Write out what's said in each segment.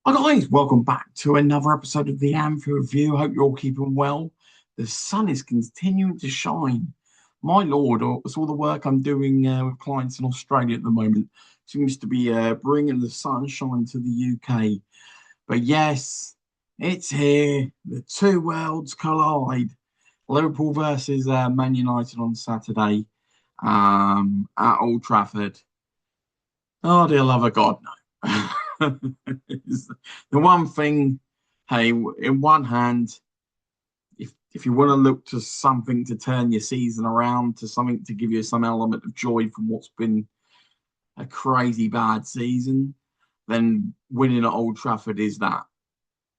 Hi guys, welcome back to another episode of the Anfield Review. Hope you're all keeping well. The sun is continuing to shine. My lord, it's all the work I'm doing with clients in Australia at the moment seems to be bringing the sunshine to the UK. But yes, it's here. The two worlds collide. Liverpool versus Man United on Saturday at Old Trafford. Oh, dear love of God, no. It's the one thing, hey, in one hand, if you want to look to something to turn your season around, to something to give you some element of joy from what's been a crazy bad season, then winning at Old Trafford is that.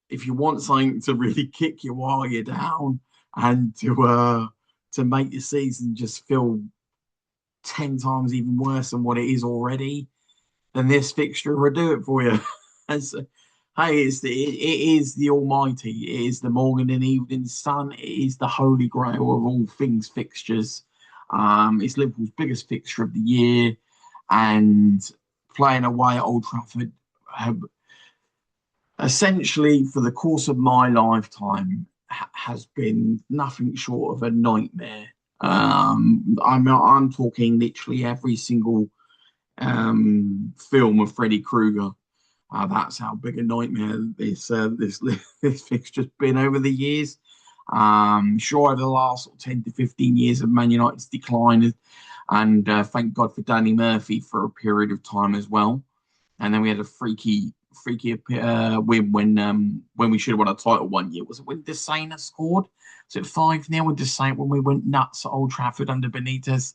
If you want something to really kick you while you're down and to make your season just feel 10 times even worse than what it is already, then this fixture will do it for you. And so, hey, it is the Almighty. It is the morning and evening sun. It is the holy grail of all things fixtures. It's Liverpool's biggest fixture of the year, and playing away at Old Trafford have essentially, for the course of my lifetime, has been nothing short of a nightmare. I'm talking literally every single film of Freddy Krueger. That's how big a nightmare this fixture's been over the years. Sure, over the last 10 to 15 years of Man United's decline, and thank God for Danny Murphy for a period of time as well. And then we had a freaky win when we should have won a title one year. Was it when Desena scored? Was it 5-0 when Desena when we went nuts at Old Trafford under Benitez?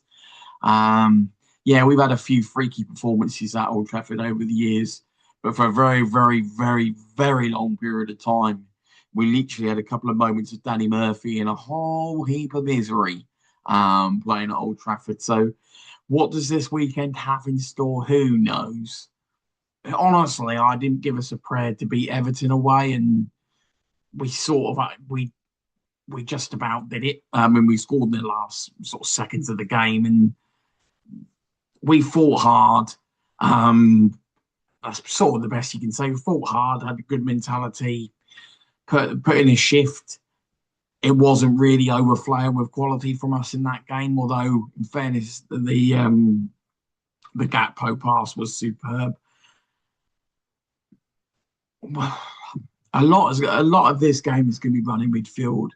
Yeah, we've had a few freaky performances at Old Trafford over the years, but for a very, very, very, very long period of time, we literally had a couple of moments of Danny Murphy and a whole heap of misery playing at Old Trafford. So, what does this weekend have in store? Who knows? Honestly, I didn't give us a prayer to beat Everton away, and we sort of we just about did it. And we scored in the last sort of seconds of the game, and we fought hard. That's sort of the best you can say. We fought hard, had a good mentality, put in a shift. It wasn't really overflowing with quality from us in that game, although in fairness, the Gakpo pass was superb. A lot of this game is going to be run in midfield.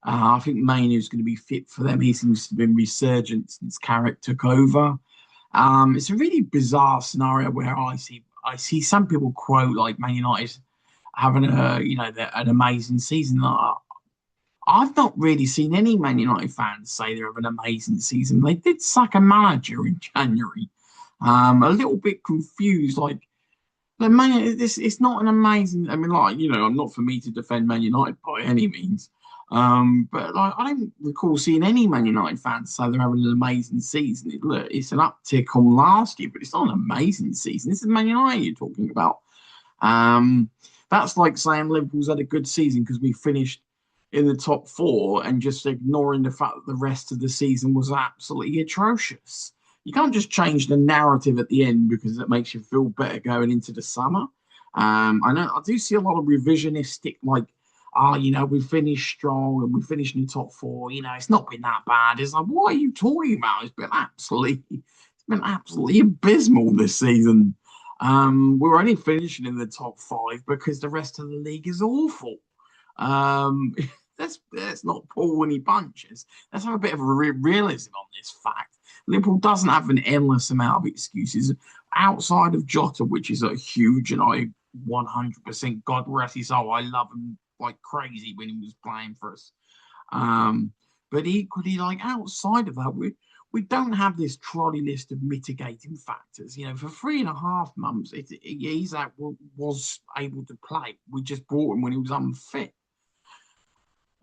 I think Mainu is going to be fit for them. He seems to have been resurgent since Carrick took over. It's a really bizarre scenario where I see some people quote like Man United having an amazing season. I've not really seen any Man United fans say they're having an amazing season. They did sack a manager in January. A little bit confused, like Man, this it's not an amazing. I mean, I'm not for me to defend Man United by any means. But like, I don't recall seeing any Man United fans say they're having an amazing season. Look, it's an uptick on last year, but it's not an amazing season. This is Man United you're talking about. Um, that's like saying Liverpool's had a good season because we finished in the top four and just ignoring the fact that the rest of the season was absolutely atrocious. You can't just change the narrative at the end because it makes you feel better going into the summer. I know I do see a lot of revisionistic, like, we finished strong and we finished in the top four. It's not been that bad. It's like, what are you talking about? It's been absolutely abysmal this season. We're only finishing in the top five because the rest of the league is awful. Um, let's not pull any punches. Let's have a bit of a realism on this fact. Liverpool doesn't have an endless amount of excuses outside of Jota, which is a huge, and I 100% God rest his soul. I love him like crazy when he was playing for us. Um, but equally, like outside of that, we don't have this trolley list of mitigating factors. For 3.5 months, he's out was able to play. We just brought him when he was unfit.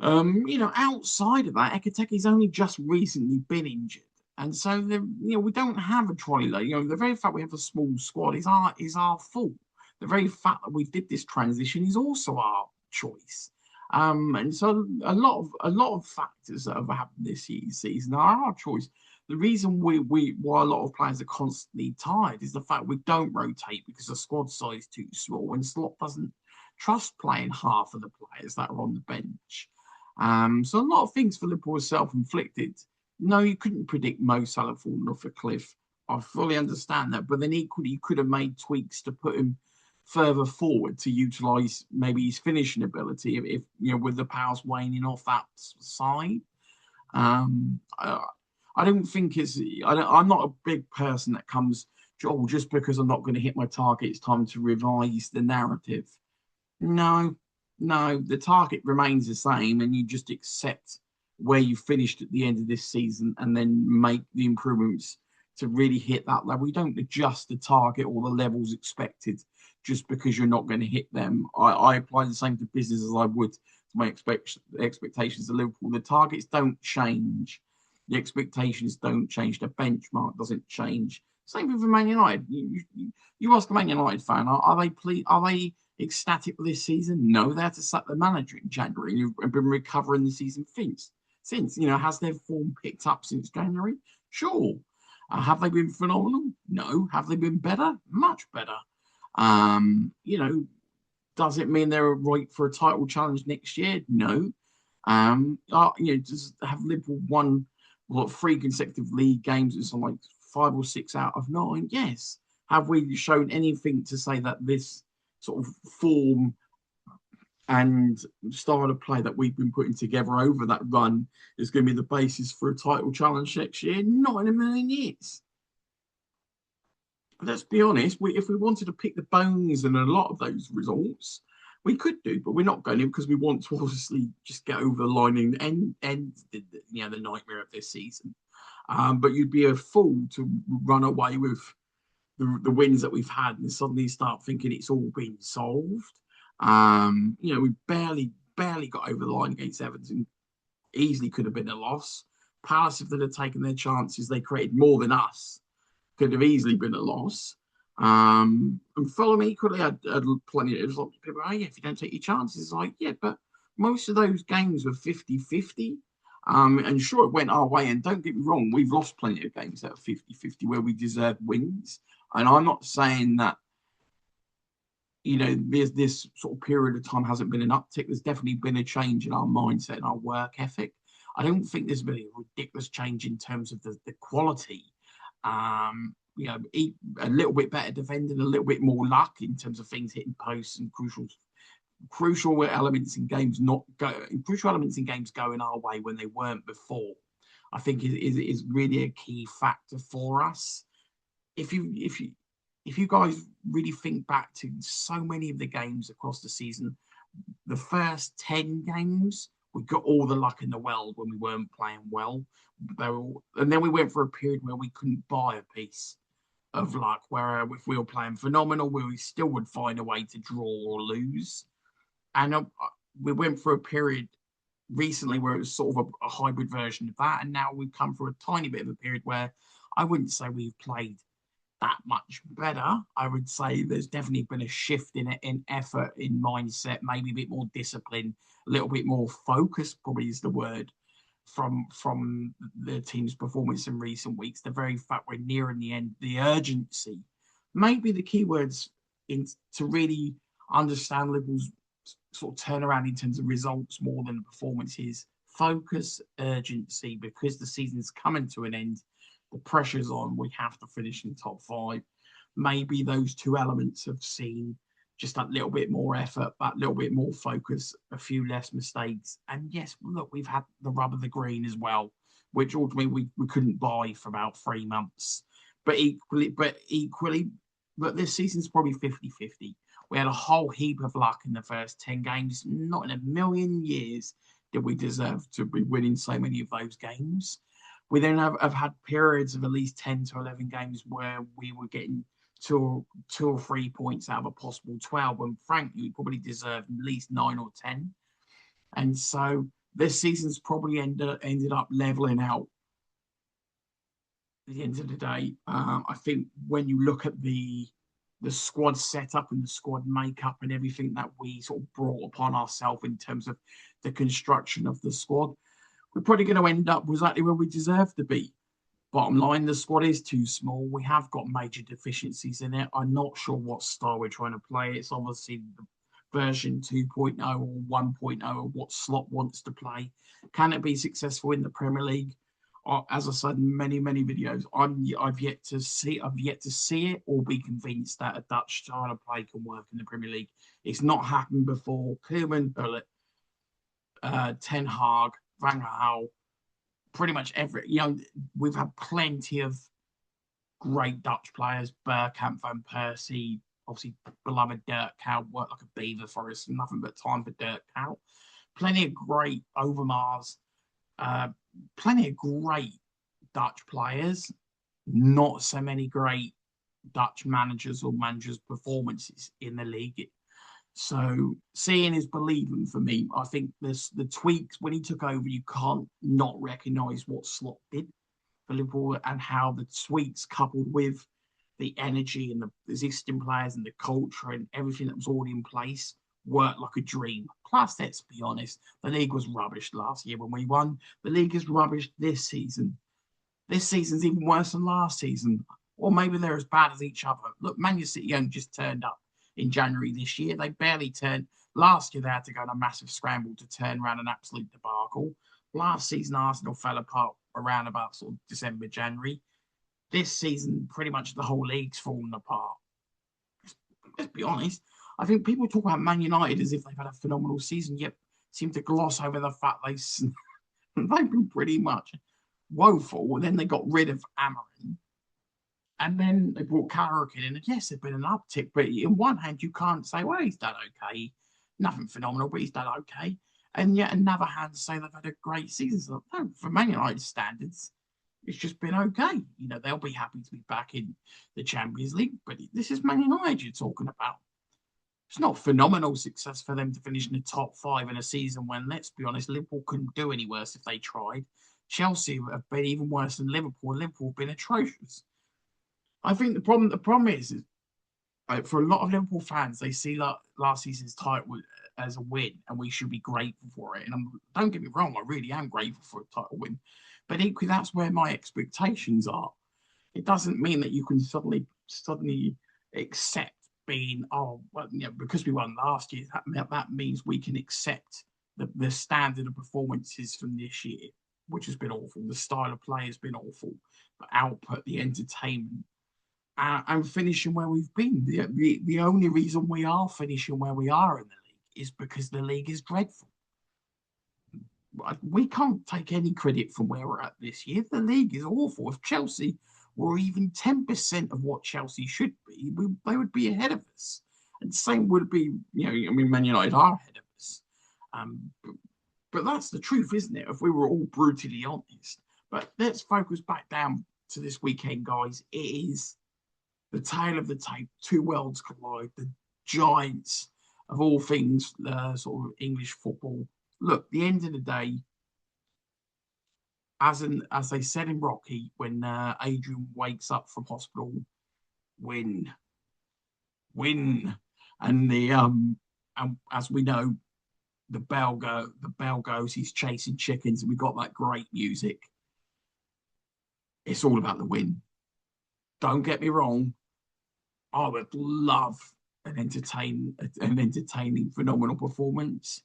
Outside of that, Ekateke's only just recently been injured. And so we don't have a trolley load. The very fact we have a small squad is our fault. The very fact that we did this transition is also our choice. And so a lot of factors that have happened this season are our choice. The reason why a lot of players are constantly tired is the fact we don't rotate because the squad size is too small and slot doesn't trust playing half of the players that are on the bench. So a lot of things for Liverpool are self-inflicted. No, you couldn't predict Mo Salah falling off a cliff. I fully understand that, but then equally you could have made tweaks to put him further forward to utilise maybe his finishing ability if with the powers waning off that side. I don't think I'm not a big person that comes, oh, just because I'm not going to hit my target, it's time to revise the narrative. No, no, the target remains the same, and you just accept where you finished at the end of this season and then make the improvements to really hit that level. You don't adjust the target or the levels expected just because you're not going to hit them. I apply the same to business as I would to my expectations of Liverpool. The targets don't change. The expectations don't change. The benchmark doesn't change. Same with Man United. You ask a Man United fan, are they ecstatic with this season? No, they had to sack the manager in January and been recovering the season since. Has their form picked up since January? Sure. Have they been phenomenal? No. Have they been better? Much better. Does it mean they're right for a title challenge next year? No. Does have Liverpool won 3 consecutive league games? It's on like 5 or 6 out of 9. Yes. Have we shown anything to say that this sort of form and style of play that we've been putting together over that run is going to be the basis for a title challenge next year? Not in a million years. Let's be honest, if we wanted to pick the bones in a lot of those results, we could do, but we're not going to because we want to obviously just get over the line and end the nightmare of this season. But you'd be a fool to run away with the wins that we've had and suddenly start thinking it's all been solved. We barely got over the line against Everton. Easily could have been a loss. Palace, if they'd have taken their chances, they created more than us. Could have easily been a loss. And Fulham equally had plenty of people, oh yeah, if you don't take your chances, it's like, yeah, but most of those games were 50-50. And sure, it went our way. And don't get me wrong, we've lost plenty of games that are 50-50 where we deserve wins. And I'm not saying that, there's this sort of period of time hasn't been an uptick. There's definitely been a change in our mindset and our work ethic. I don't think there's been a ridiculous change in terms of the quality. A little bit better defending, a little bit more luck in terms of things hitting posts and crucial elements in games going our way when they weren't before. I think is really a key factor for us. If you guys really think back to so many of the games across the season, the first 10 games, we got all the luck in the world when we weren't playing well. And then we went for a period where we couldn't buy a piece of luck, where if we were playing phenomenal, we still would find a way to draw or lose. And we went for a period recently where it was sort of a hybrid version of that. And now we've come for a tiny bit of a period where I wouldn't say we've played that much better. I would say there's definitely been a shift in effort, in mindset, maybe a bit more discipline, a little bit more focus, probably is the word, from the team's performance in recent weeks. The very fact we're nearing the end, the urgency, maybe the key words to really understand Liverpool's sort of turnaround in terms of results more than performances. Focus, urgency, because the season's coming to an end. The pressure's on. We have to finish in top 5. Maybe those 2 elements have seen just that little bit more effort, that little bit more focus, a few less mistakes. And yes, look, we've had the rub of the green as well, which ultimately we couldn't buy for about 3 months. But equally, this season's probably 50-50. We had a whole heap of luck in the first 10 games. Not in a million years did we deserve to be winning so many of those games. We then have had periods of at least 10 to 11 games where we were getting two or 3 points out of a possible 12, when frankly we probably deserved at least 9 or 10. And so this season's probably ended up leveling out at the end of the day. I think when you look at the squad setup and the squad makeup and everything that we sort of brought upon ourselves in terms of the construction of the squad, we're probably going to end up exactly where we deserve to be. Bottom line, the squad is too small. We have got major deficiencies in it. I'm not sure what style we're trying to play. It's obviously version 2.0 or 1.0 of what Slot wants to play? Can it be successful in the Premier League? As I said in many videos, I've yet to see it or be convinced that a Dutch style of play can work in the Premier League. It's not happened before. Koeman, Bullet, Ten Hag, Van Gaal, pretty much we've had plenty of great Dutch players, Bergkamp, Van Persie, obviously beloved Dirk Kuyt, worked like a beaver for us, nothing but time for Dirk Kuyt. Plenty of great Overmars, plenty of great Dutch players, not so many great Dutch managers or managers' performances in the league. So seeing is believing for me. I think the tweaks when he took over, you can't not recognise what Slot did for Liverpool and how the tweaks coupled with the energy and the existing players and the culture and everything that was already in place worked like a dream. Plus, let's be honest, the league was rubbish last year when we won. The league is rubbish this season. This season's even worse than last season. Or maybe they're as bad as each other. Look, Man Utd only just turned up in January this year. They barely turned. Last year, they had to go on a massive scramble to turn around an absolute debacle. Last season, Arsenal fell apart around about sort of December, January. This season, pretty much the whole league's fallen apart. Let's be honest. I think people talk about Man United as if they've had a phenomenal season, yet seem to gloss over the fact they've been pretty much woeful. And then they got rid of Amarin. And then they brought Carrick in. And yes, there's been an uptick. But in one hand, you can't say, well, he's done okay. Nothing phenomenal, but he's done okay. And yet another hand say they've had a great season. So, no, for Man United standards, it's just been okay. You know, they'll be happy to be back in the Champions League. But this is Man United you're talking about. It's not phenomenal success for them to finish in the top 5 in a season when, let's be honest, Liverpool couldn't do any worse if they tried. Chelsea have been even worse than Liverpool. Liverpool have been atrocious. I think the problem is for a lot of Liverpool fans, they see last season's title as a win, and we should be grateful for it. And don't get me wrong, I really am grateful for a title win. But equally, that's where my expectations are. It doesn't mean that you can suddenly accept being, because we won last year, that means we can accept the standard of performances from this year, which has been awful. The style of play has been awful. The output, the entertainment, and finishing where we've been. The only reason we are finishing where we are in the league is because the league is dreadful. We can't take any credit from where we're at this year. The league is awful. If Chelsea were even 10% of what Chelsea should be, they would be ahead of us. And same would be, Man United are ahead of us. But that's the truth, isn't it? If we were all brutally honest. But let's focus back down to this weekend, guys. It is the tale of the tape. Two worlds collide. The giants of all things, sort of English football. Look, the end of the day, as they said in Rocky, when Adrian wakes up from hospital, win, and and as we know, the bell goes. He's chasing chickens, and we got that great music. It's all about the win. Don't get me wrong. I would love an entertaining, phenomenal performance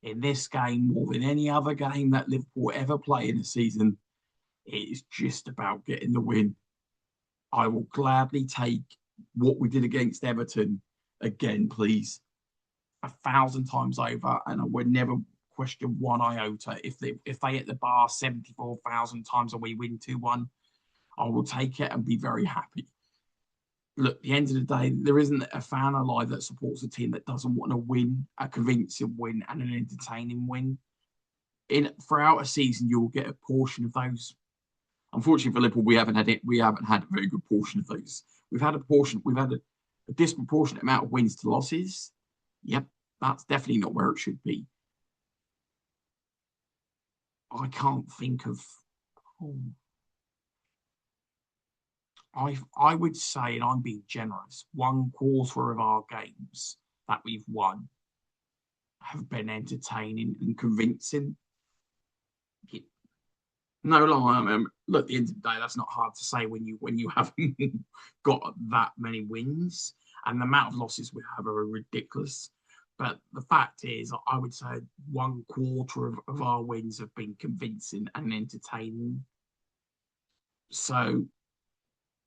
in this game more than any other game that Liverpool ever play in a season. It is just about getting the win. I will gladly take what we did against Everton again, please, 1,000 times over, and I would never question one iota. If they hit the bar 74,000 times and we win 2-1, I will take it and be very happy. Look, at the end of the day, there isn't a fan alive that supports a team that doesn't want to win, a convincing win and an entertaining win. Throughout a season, you'll get a portion of those. Unfortunately for Liverpool, we haven't had a very good portion of those. We've had a disproportionate amount of wins to losses. Yep, that's definitely not where it should be. I can't think of. I would say, and I'm being generous, 1/4 of our games that we've won have been entertaining and convincing. No lie, look, at the end of the day, that's not hard to say when you haven't got that many wins, and the amount of losses we have are ridiculous. But the fact is, I would say 1/4 of our wins have been convincing and entertaining. So,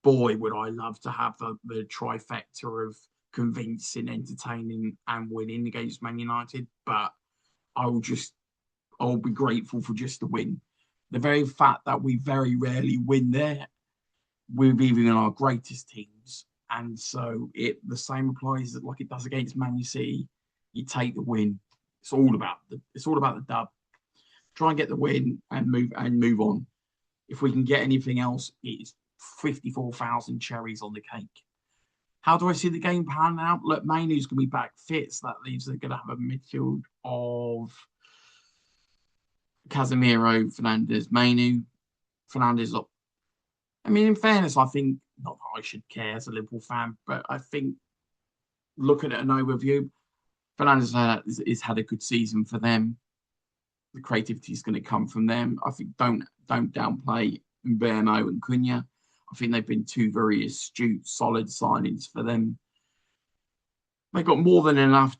boy, would I love to have the trifecta of convincing, entertaining, and winning against Man United. But I'll just, I'll be grateful for just the win. The very fact that we very rarely win there, with even our greatest teams. And so the same applies like it does against Man City. You take the win. It's all about the dub. Try and get the win and move on. If we can get anything else, it's 54,000 cherries on the cake. How do I see the game panning out? Look, Mainu's going to be back fit, so that leaves they're going to have a midfield of Casemiro, Fernandez, Mainu, Fernandez up. I mean, in fairness, I think not that I should care as a Liverpool fan, but I think looking at an overview, Fernandez has had a good season for them. The creativity is going to come from them. I think don't downplay Mbermo and Cunha. I think they've been two very astute, solid signings for them. They got more than enough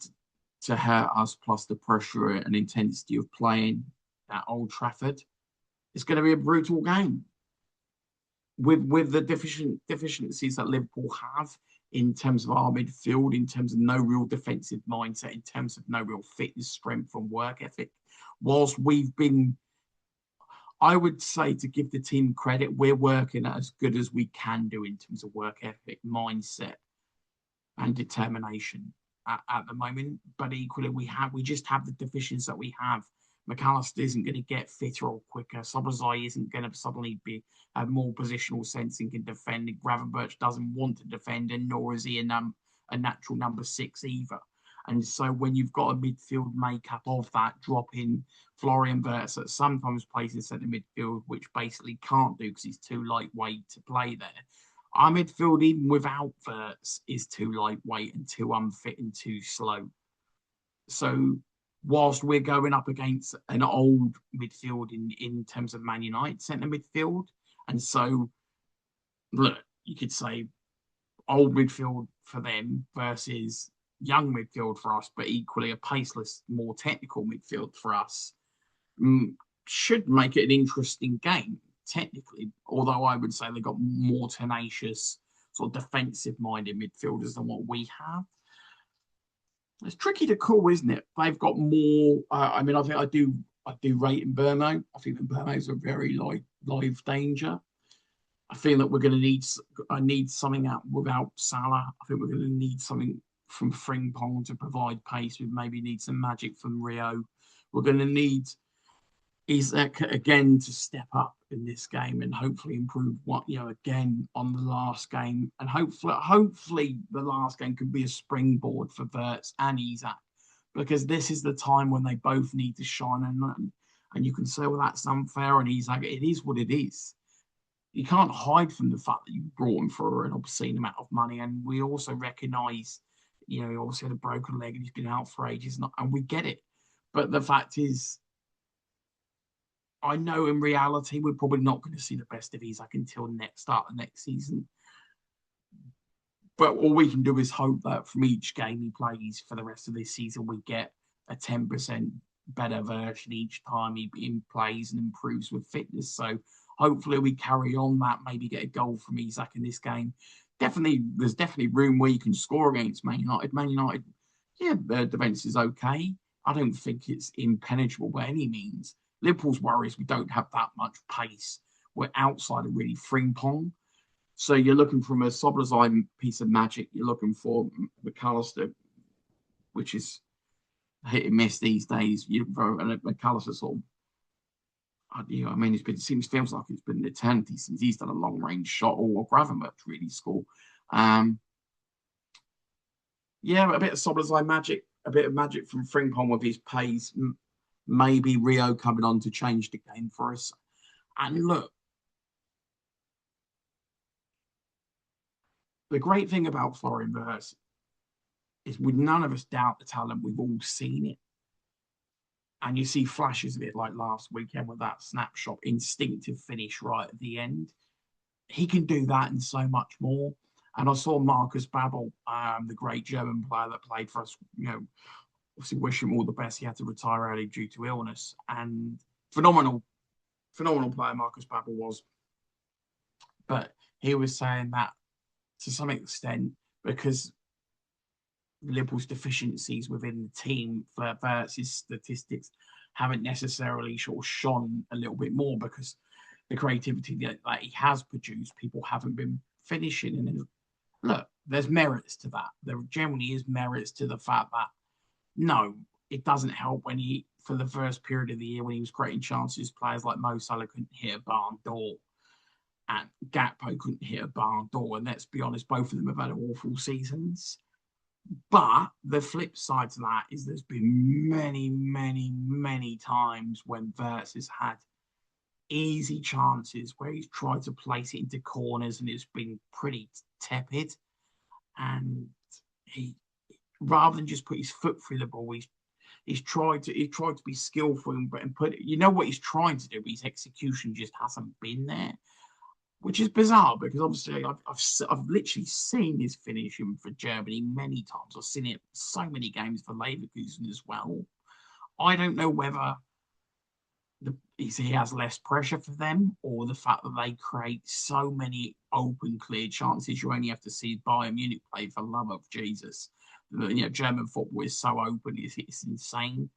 to hurt us, plus the pressure and intensity of playing at Old Trafford. It's going to be a brutal game with the deficiencies that Liverpool have in terms of our midfield, in terms of no real defensive mindset, in terms of no real fitness, strength, and work ethic. Whilst we've been, I would say, to give the team credit, we're working as good as we can do in terms of work ethic, mindset, and determination at the moment. But equally, we just have the deficiencies that we have. McAllister isn't going to get fitter or quicker. Soboslai isn't going to suddenly have more positional sense and can defend. Gravenberch doesn't want to defend, and nor is he a natural number 6 either. And so when you've got a midfield makeup of that, drop in Florian Wirtz that sometimes plays in centre midfield, which basically can't do because he's too lightweight to play there. Our midfield, even without Wirtz, is too lightweight and too unfit and too slow. So whilst we're going up against an old midfield in terms of Man United centre midfield, and so look, you could say old midfield for them versus young midfield for us, but equally a paceless, more technical midfield for us, should make it an interesting game, technically. Although I would say they've got more tenacious, sort of defensive-minded midfielders than what we have. It's tricky to call, isn't it? They've got more. I mean, I think I do rate Mbermo. I think Mbermo is a very live danger. I feel that we're going to need something out without Salah. I think we're going to need something from Frimpong to provide pace. We maybe need some magic from Rio. We're going to need Isak again to step up in this game and hopefully improve again on the last game. And hopefully the last game could be a springboard for Wirtz and Isak, because this is the time when they both need to shine. And you can say, well, that's unfair. And Isak, it is what it is. You can't hide from the fact that you brought him for an obscene amount of money. And we also recognise, he obviously had a broken leg and he's been out for ages, and we get it. But the fact is, I know in reality we're probably not going to see the best of Isak until start of next season. But all we can do is hope that from each game he plays for the rest of this season, we get a 10% better version each time he plays and improves with fitness. So hopefully we carry on that, maybe get a goal from Isak in this game. There's definitely room where you can score against Man United. Man United, yeah, their defence is okay. I don't think it's impenetrable by any means. Liverpool's worries we don't have that much pace. We're outside of really Frimpong. So you're looking from a Soboslai piece of magic. You're looking for McAllister, which is hit and miss these days. You for McAllister sort of, I mean, feels like it's been an eternity since he's done a long range shot or Gravenberch really score. Yeah, a bit of Soboslai magic, a bit of magic from Frimpong with his pace. Maybe Rio coming on to change the game for us. And look, the great thing about Florian Wirtz is none of us doubt the talent. We've all seen it. And you see flashes of it like last weekend with that snapshot, instinctive finish right at the end. He can do that and so much more. And I saw Marcus Babbel, the great German player that played for us, obviously wish him all the best. He had to retire early due to illness. And phenomenal player Marcus Babel was. But he was saying that to some extent, because Liverpool's deficiencies within the team versus statistics haven't necessarily sort of shone a little bit more, because the creativity that he has produced, people haven't been finishing. And look, there's merits to that. There generally is merits to the fact that, no, it doesn't help when for the first period of the year, when he was creating chances, players like Mo Salah couldn't hit a barn door and Gakpo couldn't hit a barn door. And let's be honest, both of them have had awful seasons. But the flip side to that is there's been many, many, many times when Verts has had easy chances where he's tried to place it into corners and it's been pretty tepid. And he, rather than just put his foot through the ball, he's tried to be skillful and put, you know what he's trying to do, but his execution just hasn't been there, which is bizarre, because obviously I've literally seen his finishing for Germany many times. I've seen it so many games for Leverkusen as well. I don't know whether he has less pressure for them, or the fact that they create so many open, clear chances. You only have to see Bayern Munich play, for love of Jesus. German football is so open, it's insane.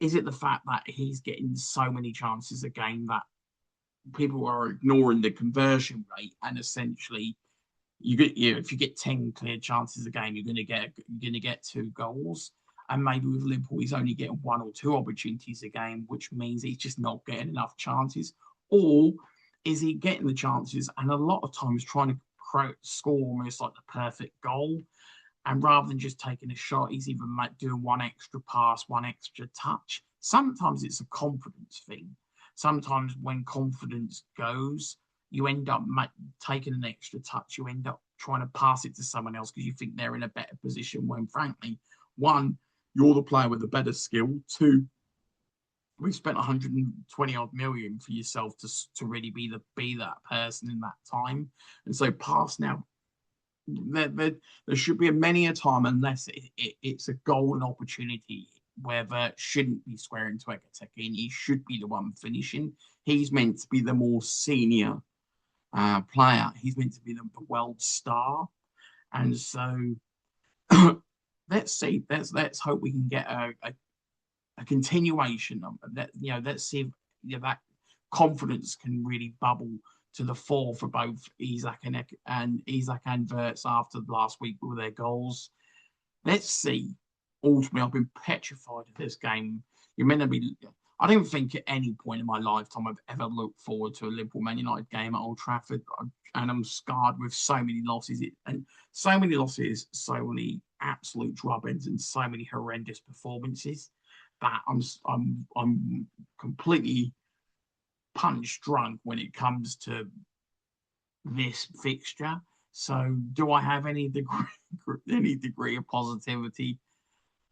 Is it the fact that he's getting so many chances a game that people are ignoring the conversion rate, and essentially if you get 10 clear chances a game, you're going to get 2 goals? And maybe with Liverpool, he's only getting 1 or 2 opportunities a game, which means he's just not getting enough chances. Or is he getting the chances and a lot of times trying to score almost like the perfect goal? And rather than just taking a shot, he's even doing one extra pass, one extra touch. Sometimes it's a confidence thing. Sometimes when confidence goes, you end up taking an extra touch. You end up trying to pass it to someone else because you think they're in a better position, when frankly, 1, you're the player with the better skill. 2, we've spent 120 odd million for yourself to really be that person in that time. And so pass now. There should be many a time, unless it's a golden opportunity, where Vert shouldn't be squaring to Ekateke, and he should be the one finishing. He's meant to be the more senior player. He's meant to be the world star. And so let's see. Let's hope we can get a continuation of that. Let's see if that confidence can really bubble to the fore for both Isak and Verts after last week with their goals. Let's see. Ultimately, I've been petrified of this game. You're meant to be. I don't think at any point in my lifetime I've ever looked forward to a Liverpool Man United game at Old Trafford, and I'm scarred with so many losses, so many absolute drubbings, and so many horrendous performances that I'm completely punch drunk when it comes to this fixture. So, do I have any degree of positivity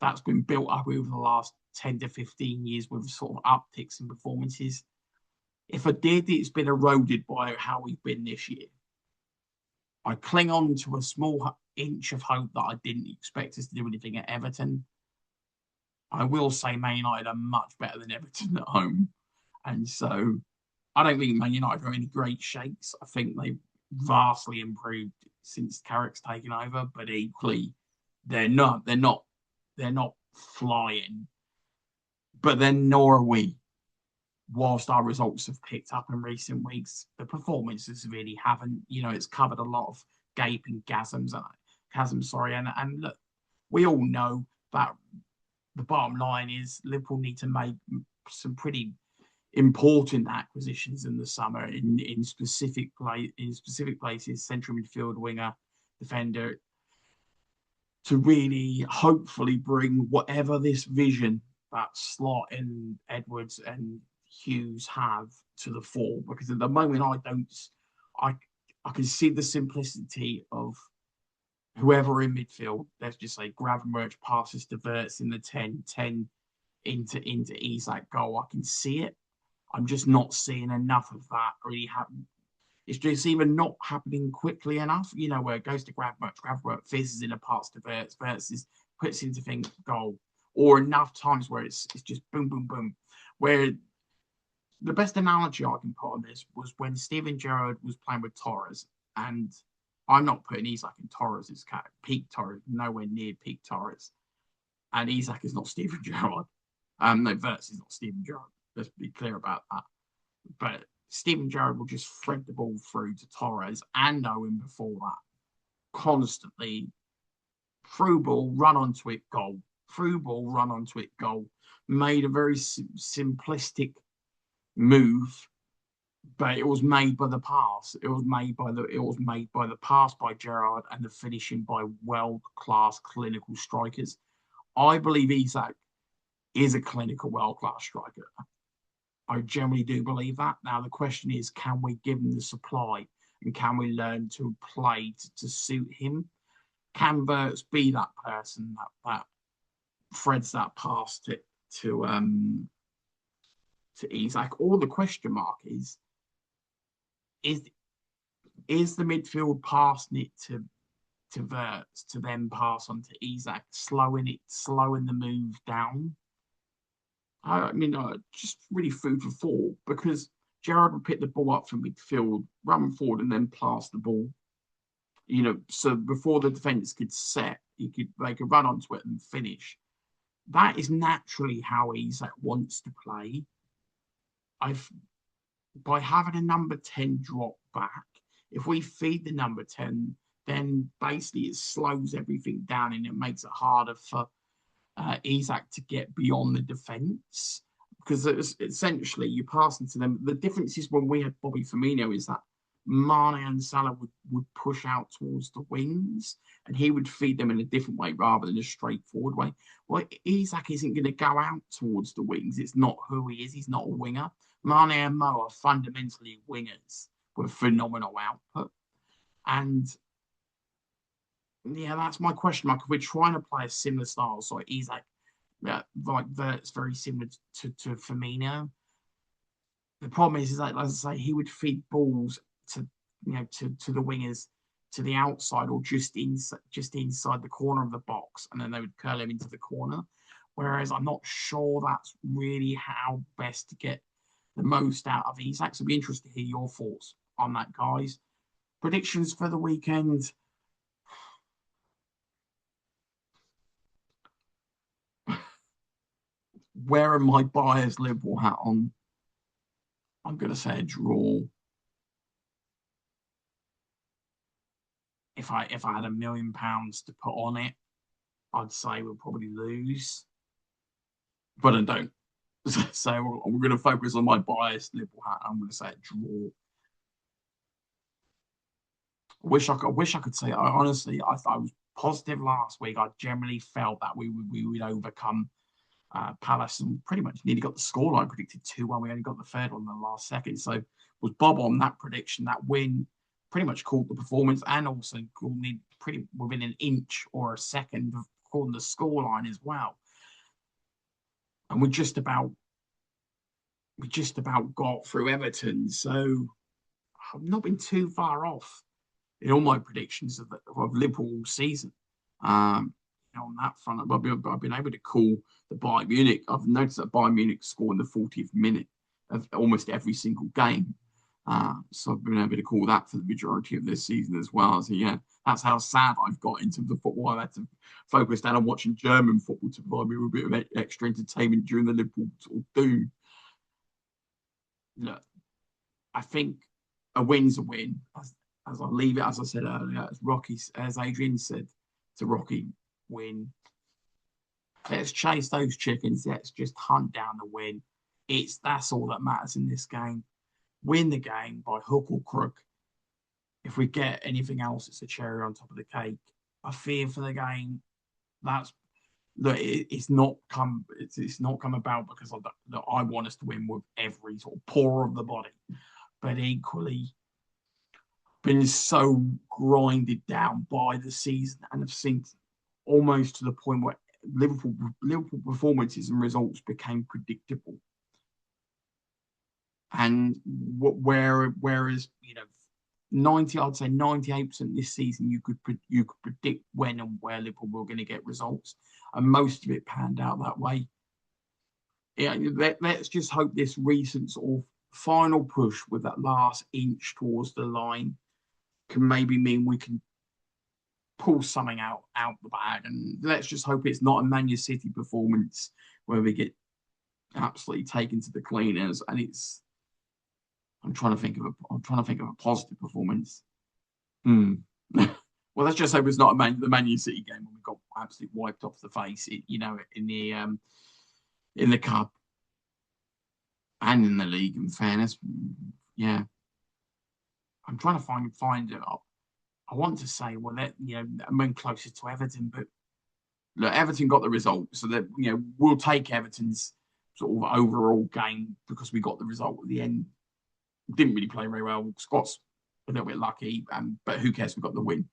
that's been built up over the last 10 to 15 years with sort of upticks in performances? If I did, it's been eroded by how we've been this year. I cling on to a small inch of hope that I didn't expect us to do anything at Everton. I will say Man United are much better than Everton at home. And so I don't think Man United are in any great shakes. I think they've vastly improved since Carrick's taken over, but equally, they're not flying. But then nor are we. Whilst our results have picked up in recent weeks, the performances really haven't. It's covered a lot of gaping chasms. And look, we all know that the bottom line is Liverpool need to make some pretty important acquisitions in the summer in specific places, central midfield, winger, defender, to really hopefully bring whatever this vision that Slot and Edwards and Hughes have to the fore. Because at the moment I can see the simplicity of whoever in midfield, let's just say Gravenberch passes to Verts in the 10 into Isak goal. I can see it. I'm just not seeing enough of that really happen. It's just even not happening quickly enough, where it goes to Gravenberch fizzes in a pass to Verts, puts into goal. or enough times where it's just boom, boom, boom. Where the best analogy I can put on this was when Steven Gerrard was playing with Torres, and I'm not putting Isak in Torres' peak Torres, nowhere near peak Torres, and Isak is not Steven Gerrard. No, Verts is not Steven Gerrard. Let's be clear about that. But Steven Gerrard will just thread the ball through to Torres and Owen before that, constantly through ball, run onto it, goal. Through ball, run onto it, goal. Made a very simplistic move, but it was made by the pass. It was made by the pass by Gerrard and the finishing by world class clinical strikers. I believe Isak is a clinical world class striker. I generally do believe that. Now the question is, can we give him the supply and can we learn to play to suit him? Can Verts be that person that threads that pass to Isak? Or the question mark is the midfield passing it to Verts to then pass on to Isak, slowing the move down? I mean, just really food for thought, because Gerrard would pick the ball up from midfield, run forward, and then pass the ball. So before the defence could set, they could run onto it and finish. That is naturally how Isak wants to play. By having a number 10 drop back, if we feed the number 10, then basically it slows everything down and it makes it harder for Isak to get beyond the defence, because essentially you're passing to them. The difference is when we had Bobby Firmino is that Mane and Salah would push out towards the wings and he would feed them in a different way rather than a straightforward way. Well, Isak isn't going to go out towards the wings. It's not who he is. He's not a winger. Mane and Mo are fundamentally wingers with phenomenal output. And yeah, that's my question mark. If we're trying to play a similar style, so Isak, like Vert's very similar to Firmino. The problem is that, as I say, he would feed balls to the wingers to the outside or just inside the corner of the box, and then they would curl him into the corner. Whereas I'm not sure that's really how best to get the most out of Isak. So I'd be interested to hear your thoughts on that, guys. Predictions for the weekend. Wearing my biased Liverpool hat on, I'm going to say a draw. If I had £1 million to put on it, I'd say we'll probably lose, but I don't. So we're going to focus on my biased Liverpool hat. I'm going to say a draw. I wish I could say. Honestly, I was positive last week. I generally felt that we would overcome Palace and pretty much nearly got the scoreline predicted 2-1. We only got the third one in the last second. So was Bob on that prediction. That win pretty much called the performance and also called me pretty within an inch or a second of calling the scoreline as well. And we just about got through Everton. So I've not been too far off in all my predictions of Liverpool season. On that front, I've been able to call the Bayern Munich. I've noticed that Bayern Munich score in the 40th minute of almost every single game. So I've been able to call that for the majority of this season as well. So yeah, that's how sad I've got in terms of football. I've had to focus down on watching German football to provide me with a bit of extra entertainment during the Liverpool sort of doom. Look, I think a win's a win. As I leave it, as I said earlier, as Adrian said to Rocky, win. Let's chase those chickens. Let's just hunt down the win. That's all that matters in this game. Win the game by hook or crook. If we get anything else, it's a cherry on top of the cake. I fear for the game. It's not come about because I want us to win with every sort of pore of the body, but equally been so grinded down by the season and have seen almost to the point where Liverpool performances and results became predictable. And whereas I'd say 98% this season, you could predict when and where Liverpool were going to get results, and most of it panned out that way. Yeah, let's just hope this recent sort of final push with that last inch towards the line can maybe mean we can pull something out the bag, and let's just hope it's not a Man City performance where we get absolutely taken to the cleaners. And it's I'm trying to think of a positive performance. Hmm. Well, let's just hope it's not the Man City game when we got absolutely wiped off the face. In the cup and in the league. In fairness, yeah, I'm trying to find it. I want to say, well, I'm in closer to Everton, but look, Everton got the result, so that we'll take Everton's sort of overall game because we got the result at the end. Didn't really play very well. Scott's a little bit lucky, but who cares? We got the win.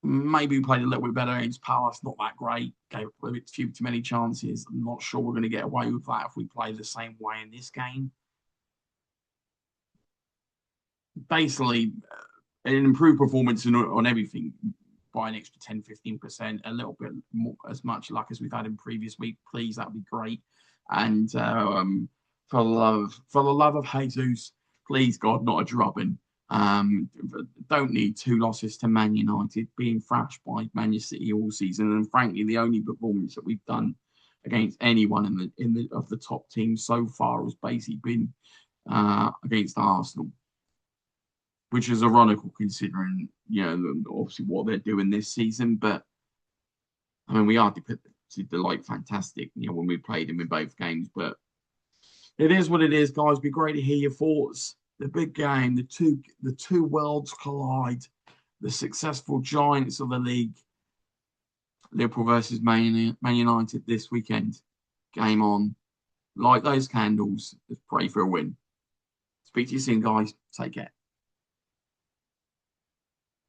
Maybe we played a little bit better against Palace. Not that great. Gave a few too many chances. I'm not sure we're going to get away with that if we play the same way in this game. Basically, an improved performance on everything by an extra 10-15%, a little bit more, as much luck as we've had in previous week. Please, that'd be great. And for the love of Jesus, please, God, not a drubbing. Don't need 2 losses to Man United, being thrashed by Man City all season, and frankly, the only performance that we've done against anyone in the of the top teams so far has basically been against Arsenal, which is ironical considering obviously what they're doing this season. But I mean, we are delight fantastic, when we played them in both games. But it is what it is, guys. It'd be great to hear your thoughts. The big game, the two worlds collide. The successful giants of the league, Liverpool versus Man United this weekend. Game on. Light those candles. Let's pray for a win. Speak to you soon, guys. Take care.